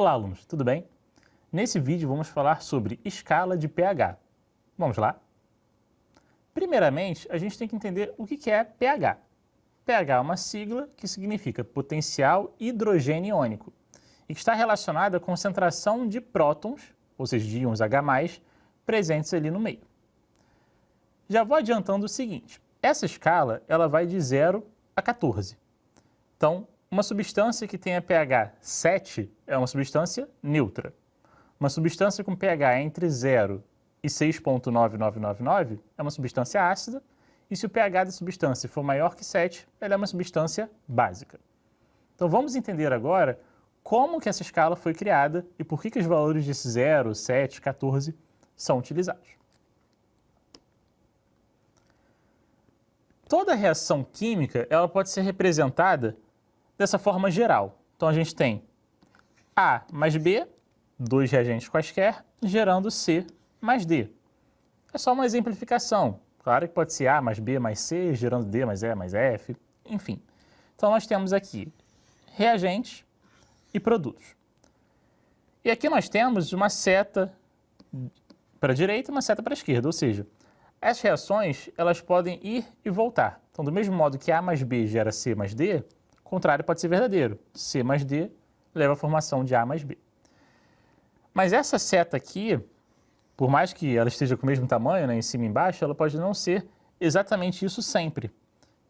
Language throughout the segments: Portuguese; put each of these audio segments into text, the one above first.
Olá, alunos, tudo bem? Nesse vídeo vamos falar sobre escala de pH. Vamos lá? Primeiramente, a gente tem que entender o que é pH. pH é uma sigla que significa potencial hidrogênio iônico e que está relacionada à concentração de prótons, ou seja, de íons H+, presentes ali no meio. Já vou adiantando o seguinte, essa escala ela vai de 0 a 14. Então, uma substância que tenha pH 7 é uma substância neutra. Uma substância com pH entre 0 e 6,9999 é uma substância ácida, e se o pH da substância for maior que 7, ela é uma substância básica. Então vamos entender agora como que essa escala foi criada e por que os valores de 0, 7, 14 são utilizados. Toda reação química ela pode ser representada dessa forma geral. Então a gente tem A mais B, dois reagentes quaisquer, gerando C mais D. É só uma exemplificação. Claro que pode ser A mais B mais C, gerando D mais E mais F, enfim. Então nós temos aqui reagentes e produtos. E aqui nós temos uma seta para a direita e uma seta para a esquerda, ou seja, as reações elas podem ir e voltar. Então do mesmo modo que A mais B gera C mais D, o contrário pode ser verdadeiro. C mais D leva à formação de A mais B. Mas essa seta aqui, por mais que ela esteja com o mesmo tamanho, né, em cima e embaixo, ela pode não ser exatamente isso sempre. O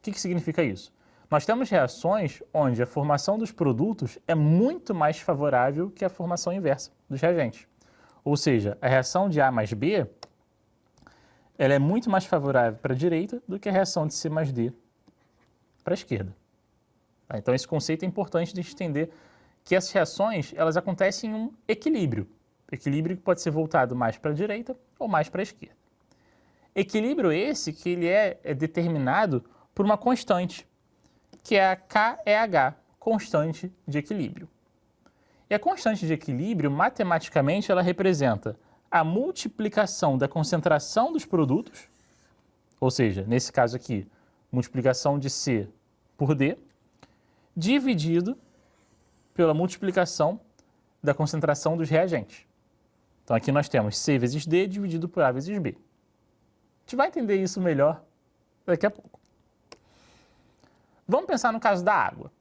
que significa isso? Nós temos reações onde a formação dos produtos é muito mais favorável que a formação inversa dos reagentes. Ou seja, a reação de A mais B ela é muito mais favorável para a direita do que a reação de C mais D para a esquerda. Então esse conceito é importante de entender que essas reações elas acontecem em um equilíbrio. Equilíbrio que pode ser voltado mais para a direita ou mais para a esquerda. Equilíbrio esse que ele é determinado por uma constante, que é a KEH, constante de equilíbrio. E a constante de equilíbrio, matematicamente, ela representa a multiplicação da concentração dos produtos, ou seja, nesse caso aqui, multiplicação de C por D, dividido pela multiplicação da concentração dos reagentes. Então aqui nós temos C vezes D dividido por A vezes B. A gente vai entender isso melhor daqui a pouco. Vamos pensar no caso da água.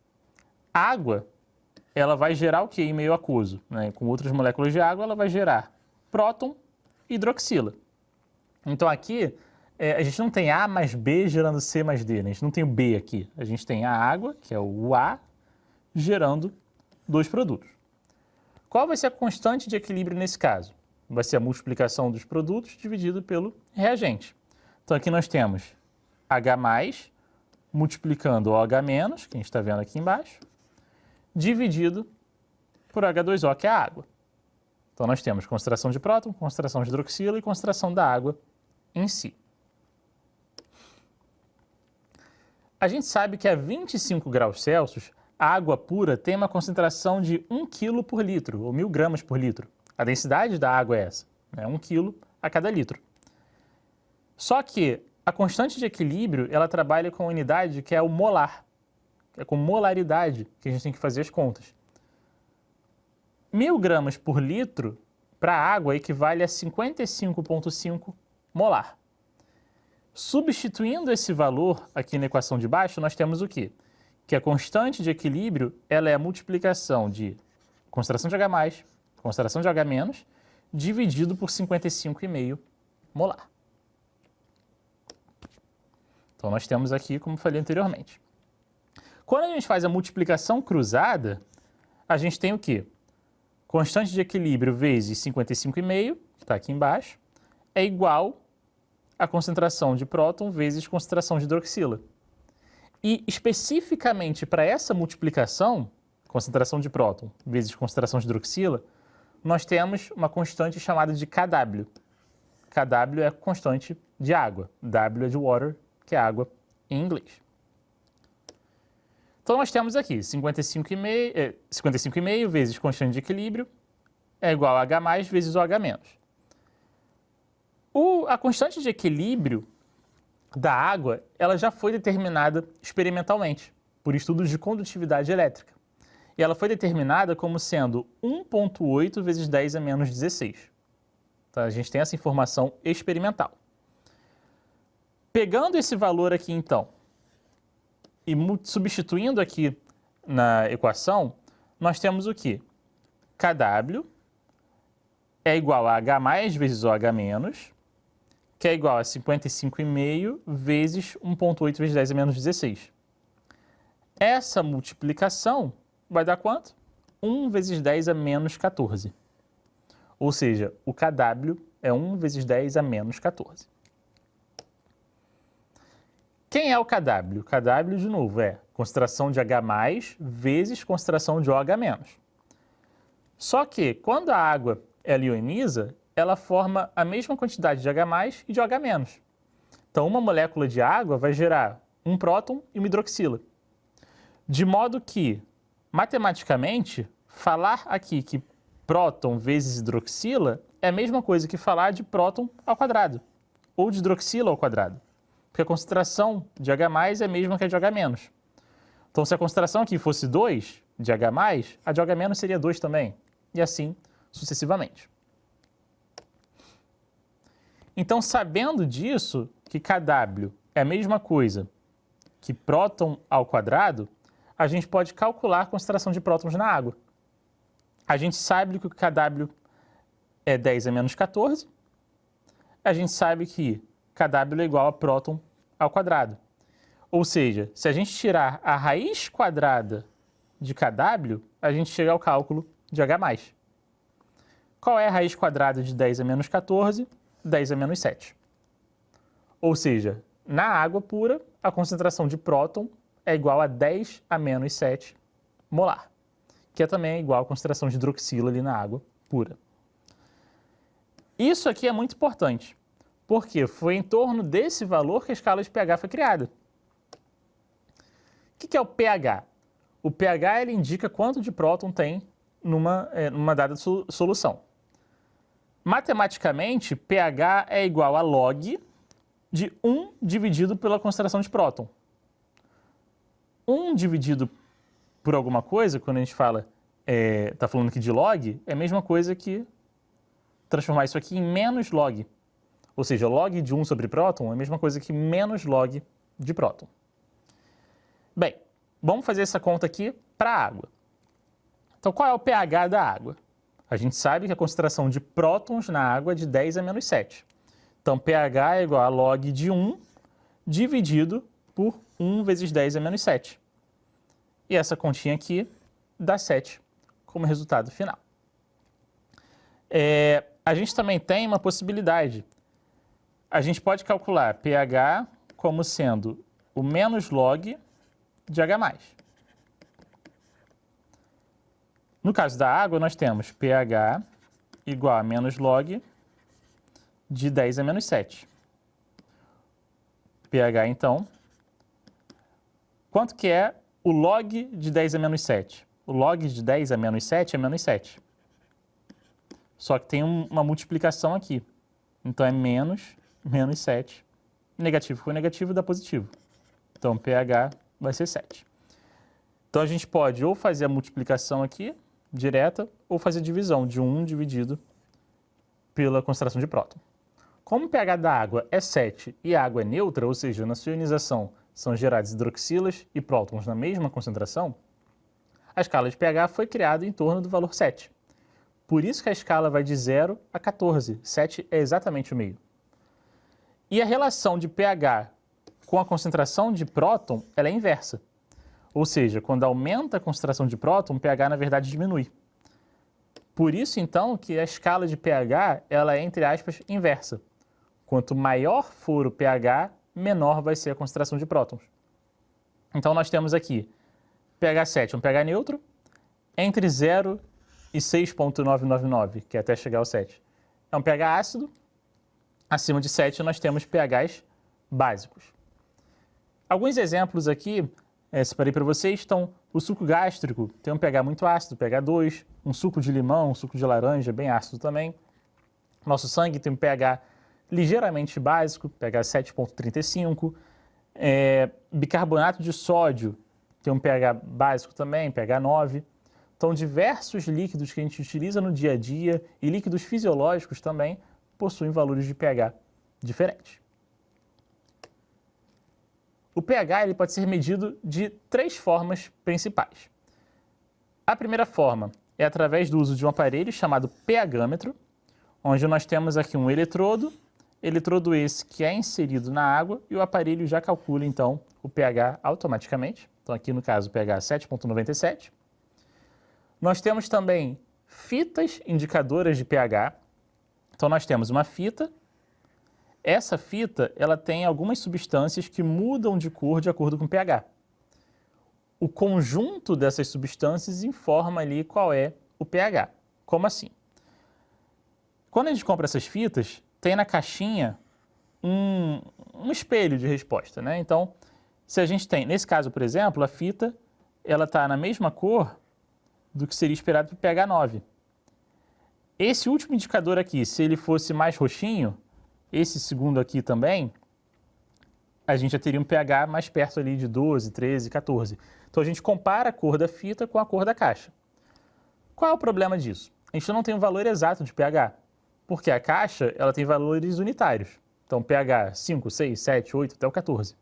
A água, ela vai gerar o que em meio aquoso? Né? Com outras moléculas de água, ela vai gerar próton e hidroxila. Então aqui, a gente não tem A mais B gerando C mais D, né? A gente não tem o B aqui. A gente tem a água, que é o A, gerando dois produtos. Qual vai ser a constante de equilíbrio nesse caso? Vai ser a multiplicação dos produtos dividido pelo reagente. Então aqui nós temos H+, multiplicando o OH-, que a gente está vendo aqui embaixo, dividido por H2O, que é a água. Então nós temos concentração de próton, concentração de hidroxila e concentração da água em si. A gente sabe que a 25 graus Celsius, a água pura tem uma concentração de 1 kg por litro, ou 1000 gramas por litro. A densidade da água é essa, né? 1 kg a cada litro. Só que a constante de equilíbrio, ela trabalha com a unidade que é o molar, que é com molaridade que a gente tem que fazer as contas. 1000 gramas por litro para a água equivale a 55,5 molar. Substituindo esse valor aqui na equação de baixo, nós temos o quê? Que a constante de equilíbrio ela é a multiplicação de concentração de H+, concentração de H-, dividido por 55,5 molar. Então nós temos aqui, como falei anteriormente. Quando a gente faz a multiplicação cruzada, a gente tem o quê? Constante de equilíbrio vezes 55,5, que está aqui embaixo, é igual a concentração de próton vezes concentração de hidroxila. E especificamente para essa multiplicação, concentração de próton vezes concentração de hidroxila, nós temos uma constante chamada de Kw. Kw é a constante de água, W é de water, que é água em inglês. Então nós temos aqui 55,5 vezes constante de equilíbrio é igual a H+ vezes OH-. A constante de equilíbrio da água ela já foi determinada experimentalmente por estudos de condutividade elétrica. e ela foi determinada como sendo 1,8 vezes 10 a menos 16. Tá? A gente tem essa informação experimental. Pegando esse valor aqui, então, e substituindo aqui na equação, nós temos o quê? KW é igual a H mais vezes OH menos, que é igual a 55,5 vezes 1,8 vezes 10 a menos 16. Essa multiplicação vai dar quanto? 1 vezes 10 a menos 14. Ou seja, o KW é 1 vezes 10 a menos 14. Quem é o KW? O KW, de novo, é concentração de H+, vezes concentração de OH-. Só que, quando a água ela ioniza, ela forma a mesma quantidade de H+, e de OH-. Então, uma molécula de água vai gerar um próton e uma hidroxila. De modo que, matematicamente, falar aqui que próton vezes hidroxila é a mesma coisa que falar de próton ao quadrado, ou de hidroxila ao quadrado. Porque a concentração de H+, é a mesma que a de OH-. Então, se a concentração aqui fosse 2 de H+, a de OH- seria 2 também. E assim sucessivamente. Então, sabendo disso, que KW é a mesma coisa que próton ao quadrado, a gente pode calcular a concentração de prótons na água. A gente sabe que o KW é 10 a menos 14. A gente sabe que KW é igual a próton ao quadrado. Ou seja, se a gente tirar a raiz quadrada de KW, a gente chega ao cálculo de H+. Qual é a raiz quadrada de 10 a menos 14? 10 a menos 7. Ou seja, na água pura, a concentração de próton é igual a 10 a menos 7 molar, que é também igual à concentração de hidroxila ali na água pura. Isso aqui é muito importante, porque foi em torno desse valor que a escala de pH foi criada. O que é o pH? O pH ele indica quanto de próton tem numa dada solução. Matematicamente, pH é igual a log de 1 dividido pela concentração de próton. 1 dividido por alguma coisa, quando a gente fala, está falando aqui de log, é a mesma coisa que transformar isso aqui em menos log. Ou seja, log de 1 sobre próton é a mesma coisa que menos log de próton. Bem, vamos fazer essa conta aqui para a água. Então, qual é o pH da água? A gente sabe que a concentração de prótons na água é de 10 a menos 7. Então, pH é igual a log de 1 dividido por 1 vezes 10 a menos 7. E essa continha aqui dá 7 como resultado final. A gente também tem uma possibilidade. A gente pode calcular pH como sendo o menos log de H+. No caso da água, nós temos pH igual a menos log de 10 a menos 7. pH, então, quanto que é o log de 10 a menos 7? O log de 10 a menos 7 é menos 7. Só que tem uma multiplicação aqui. Então, é menos 7. Negativo com negativo dá positivo. Então, pH vai ser 7. Então, a gente pode ou fazer a multiplicação aqui, direta, ou fazer a divisão de 1 dividido pela concentração de próton. Como o pH da água é 7 e a água é neutra, ou seja, na sua ionização são geradas hidroxilas e prótons na mesma concentração, a escala de pH foi criada em torno do valor 7. Por isso que a escala vai de 0 a 14. 7 é exatamente o meio. E a relação de pH com a concentração de próton ela é inversa. Ou seja, quando aumenta a concentração de próton, o pH, na verdade, diminui. Por isso, então, que a escala de pH ela é, entre aspas, inversa. Quanto maior for o pH, menor vai ser a concentração de prótons. Então, nós temos aqui pH 7, um pH neutro, entre 0 e 6,999, que é até chegar ao 7. É um pH ácido. Acima de 7, nós temos pHs básicos. Alguns exemplos aqui, separei para vocês, estão o suco gástrico, tem um pH muito ácido, pH 2, um suco de limão, um suco de laranja, bem ácido também. Nosso sangue tem um pH ligeiramente básico, pH 7,35. Bicarbonato de sódio tem um pH básico também, pH 9. Então, diversos líquidos que a gente utiliza no dia a dia e líquidos fisiológicos também possuem valores de pH diferentes. O pH ele pode ser medido de 3 formas principais. A primeira forma é através do uso de um aparelho chamado pHmetro, onde nós temos aqui um eletrodo esse que é inserido na água e o aparelho já calcula então o pH automaticamente. Então aqui no caso o pH 7,97. Nós temos também fitas indicadoras de pH. Então nós temos uma fita. Essa fita ela tem algumas substâncias que mudam de cor de acordo com o pH. O conjunto dessas substâncias informa ali qual é o pH. Como assim? Quando a gente compra essas fitas, tem na caixinha um espelho de resposta, né? Então, se a gente tem, nesse caso, por exemplo, a fita, ela está na mesma cor do que seria esperado para o pH 9. Esse último indicador aqui, se ele fosse mais roxinho, esse segundo aqui também, a gente já teria um pH mais perto ali de 12, 13, 14. Então a gente compara a cor da fita com a cor da caixa. Qual é o problema disso? A gente não tem um valor exato de pH, porque a caixa ela tem valores unitários. Então pH 5, 6, 7, 8 até o 14.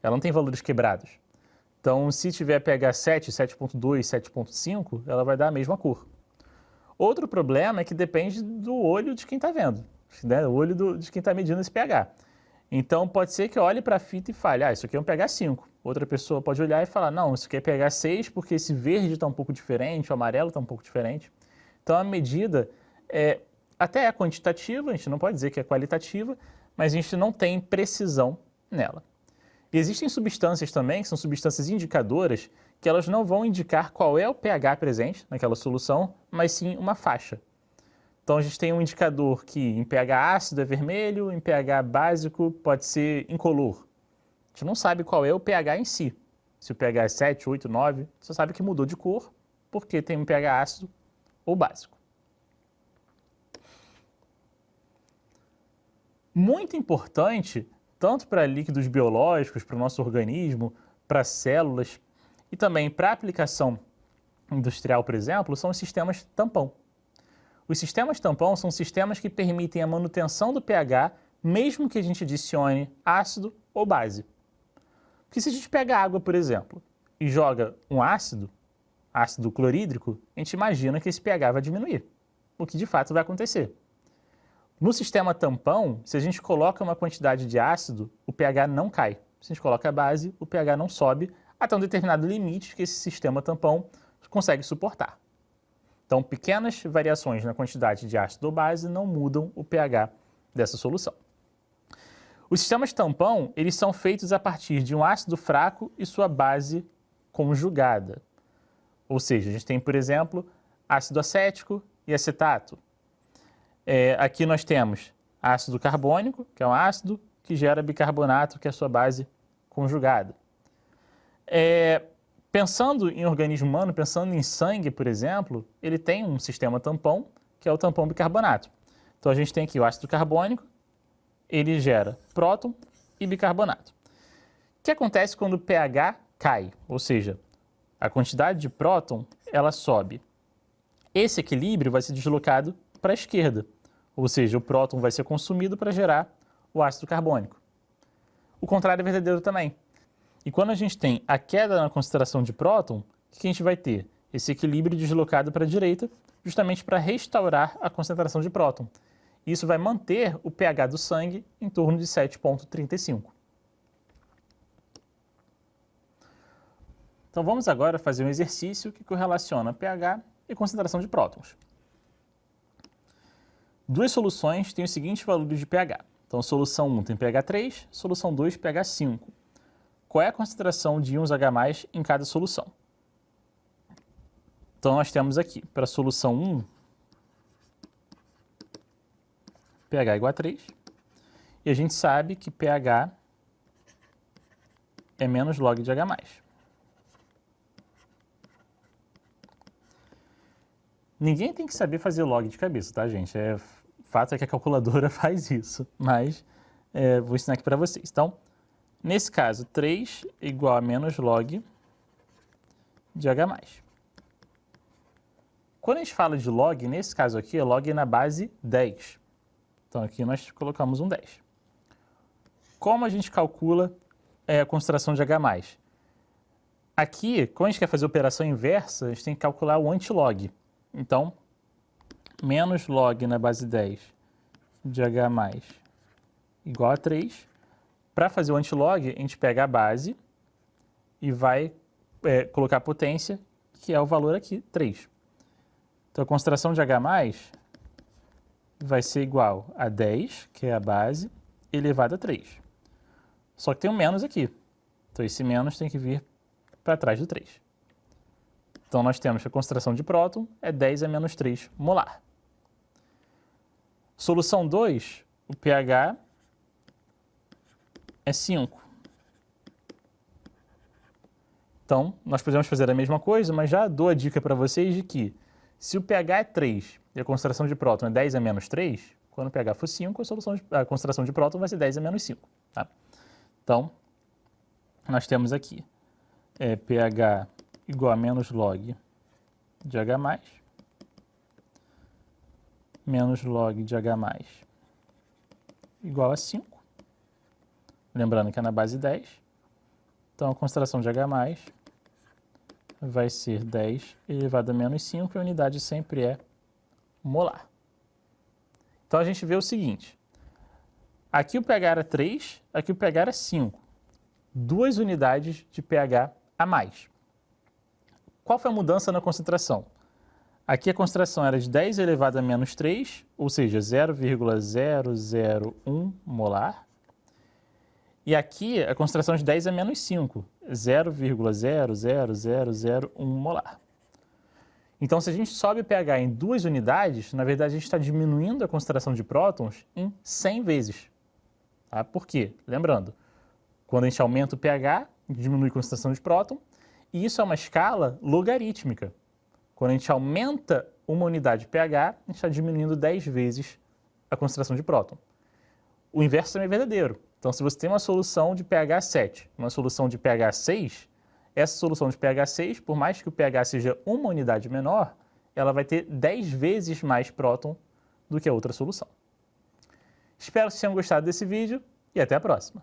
Ela não tem valores quebrados. Então se tiver pH 7, 7.2, 7.5, ela vai dar a mesma cor. Outro problema é que depende do olho de quem está vendo, né? O olho de quem está medindo esse pH. Então pode ser que olhe para a fita e fale, isso aqui é um pH 5. Outra pessoa pode olhar e falar, não, isso aqui é pH 6 porque esse verde está um pouco diferente, o amarelo está um pouco diferente. Então a medida até é quantitativa, a gente não pode dizer que é qualitativa, mas a gente não tem precisão nela. E existem substâncias também, que são substâncias indicadoras, que elas não vão indicar qual é o pH presente naquela solução, mas sim uma faixa. Então a gente tem um indicador que em pH ácido é vermelho, em pH básico pode ser incolor. A gente não sabe qual é o pH em si. Se o pH é 7, 8, 9, você sabe que mudou de cor porque tem um pH ácido ou básico. Muito importante, tanto para líquidos biológicos, para o nosso organismo, para células e também para aplicação industrial, por exemplo, são os sistemas tampão. Os sistemas tampão são sistemas que permitem a manutenção do pH, mesmo que a gente adicione ácido ou base. Porque se a gente pega água, por exemplo, e joga um ácido clorídrico, a gente imagina que esse pH vai diminuir, o que de fato vai acontecer. No sistema tampão, se a gente coloca uma quantidade de ácido, o pH não cai. Se a gente coloca a base, o pH não sobe até um determinado limite que esse sistema tampão consegue suportar. Então, pequenas variações na quantidade de ácido ou base não mudam o pH dessa solução. Os sistemas tampão, eles são feitos a partir de um ácido fraco e sua base conjugada. Ou seja, a gente tem, por exemplo, ácido acético e acetato. Aqui nós temos ácido carbônico, que é um ácido que gera bicarbonato, que é a sua base conjugada. Pensando em organismo humano, pensando em sangue, por exemplo, ele tem um sistema tampão, que é o tampão bicarbonato. Então a gente tem aqui o ácido carbônico, ele gera próton e bicarbonato. O que acontece quando o pH cai? Ou seja, a quantidade de próton, ela sobe. Esse equilíbrio vai ser deslocado para a esquerda, ou seja, o próton vai ser consumido para gerar o ácido carbônico. O contrário é verdadeiro também. E quando a gente tem a queda na concentração de próton, o que a gente vai ter? Esse equilíbrio deslocado para a direita, justamente para restaurar a concentração de próton. Isso vai manter o pH do sangue em torno de 7,35. Então vamos agora fazer um exercício que correlaciona pH e concentração de prótons. Duas soluções têm os seguintes valores de pH. Então, solução 1 tem pH 3, solução 2 pH 5. Qual é a concentração de íons H+ em cada solução? Então, nós temos aqui, para a solução 1, pH igual a 3, e a gente sabe que pH é menos log de H+. Ninguém tem que saber fazer log de cabeça, tá, gente? O fato é que a calculadora faz isso, mas vou ensinar aqui para vocês. Então, nesse caso, 3 igual a menos log de H+. Quando a gente fala de log, nesse caso aqui, é log na base 10. Então aqui nós colocamos um 10. Como a gente calcula a concentração de H+? Aqui, quando a gente quer fazer a operação inversa, a gente tem que calcular o antilog. Então, menos log na base 10 de H+ igual a 3. Para fazer o antilog, a gente pega a base e vai colocar a potência, que é o valor aqui, 3. Então, a concentração de H+ vai ser igual a 10, que é a base, elevado a 3. Só que tem um menos aqui. Então, esse menos tem que vir para trás do 3. Então, nós temos que a concentração de próton é 10 a menos 3 molar. Solução 2, o pH é 5. Então, nós podemos fazer a mesma coisa, mas já dou a dica para vocês de que se o pH é 3 e a concentração de próton é 10 a menos 3, quando o pH for 5, a concentração de próton vai ser 10 a menos 5. Tá? Então, nós temos aqui pH igual a menos log de H+, menos log de H+ igual a 5. Lembrando que é na base 10. Então, a concentração de H+ vai ser 10 elevado a menos 5 e a unidade sempre é molar. Então, a gente vê o seguinte. Aqui o pH era 3, aqui o pH era 5. 2 unidades de pH a mais. Qual foi a mudança na concentração? Aqui a concentração era de 10 elevado a menos 3, ou seja, 0,001 molar. E aqui a concentração de 10 a menos 5, 0,00001 molar. Então, se a gente sobe o pH em 2 unidades, na verdade a gente está diminuindo a concentração de prótons em 100 vezes. Tá? Por quê? Lembrando, quando a gente aumenta o pH, diminui a concentração de próton, e isso é uma escala logarítmica. Quando a gente aumenta uma unidade de pH, a gente está diminuindo 10 vezes a concentração de próton. O inverso também é verdadeiro. Então, se você tem uma solução de pH 7, uma solução de pH 6, essa solução de pH 6, por mais que o pH seja uma unidade menor, ela vai ter 10 vezes mais próton do que a outra solução. Espero que vocês tenham gostado desse vídeo e até a próxima.